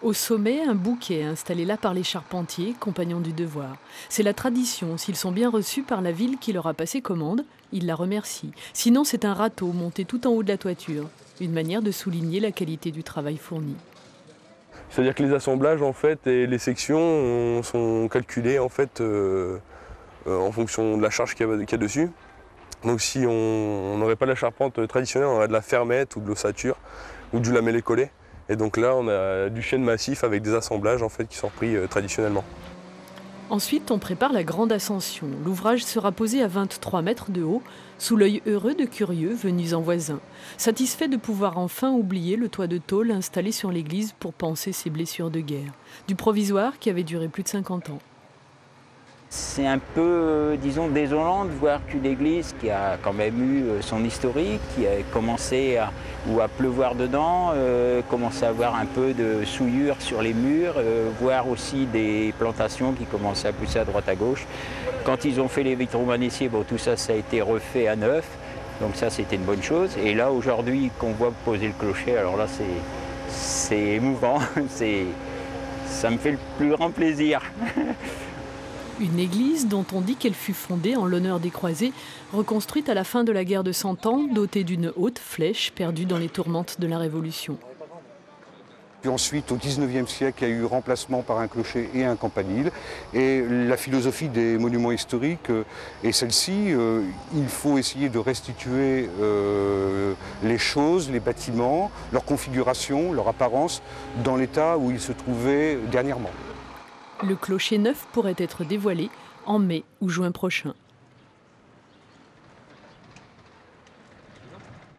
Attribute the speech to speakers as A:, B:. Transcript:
A: Au sommet, un bouquet installé là par les charpentiers, compagnons du devoir. C'est la tradition, s'ils sont bien reçus par la ville qui leur a passé commande, ils la remercient. Sinon, c'est un râteau monté tout en haut de la toiture, une manière de souligner la qualité du travail fourni.
B: C'est-à-dire que les assemblages en fait, et les sections sont calculées en fait, en fonction de la charge qu'il y a dessus. Donc si on n'aurait pas de la charpente traditionnelle, on aurait de la fermette ou de l'ossature ou du lamellé collé. Et donc là, on a du chêne massif avec des assemblages en fait, qui sont repris traditionnellement.
A: Ensuite, on prépare la grande ascension. L'ouvrage sera posé à 23 mètres de haut, sous l'œil heureux de curieux venus en voisin, satisfaits de pouvoir enfin oublier le toit de tôle installé sur l'église pour panser ses blessures de guerre. Du provisoire qui avait duré plus de 50 ans.
C: C'est un peu, disons, désolant de voir qu'une église qui a quand même eu son historique, qui a commencé à pleuvoir dedans, commence à avoir un peu de souillure sur les murs, voir aussi des plantations qui commençaient à pousser à droite à gauche. Quand ils ont fait les vitraux magnésiés, bon, tout ça, ça a été refait à neuf, donc ça, c'était une bonne chose. Et là, aujourd'hui, qu'on voit poser le clocher, alors là, c'est émouvant, ça me fait le plus grand plaisir.
A: Une église dont on dit qu'elle fut fondée en l'honneur des croisés, reconstruite à la fin de la guerre de 100 ans, dotée d'une haute flèche perdue dans les tourmentes de la Révolution.
D: Puis ensuite, au XIXe siècle, il y a eu remplacement par un clocher et un campanile. Et la philosophie des monuments historiques est celle-ci. Il faut essayer de restituer les choses, les bâtiments, leur configuration, leur apparence, dans l'état où ils se trouvaient dernièrement.
A: Le clocher neuf pourrait être dévoilé en mai ou juin prochain.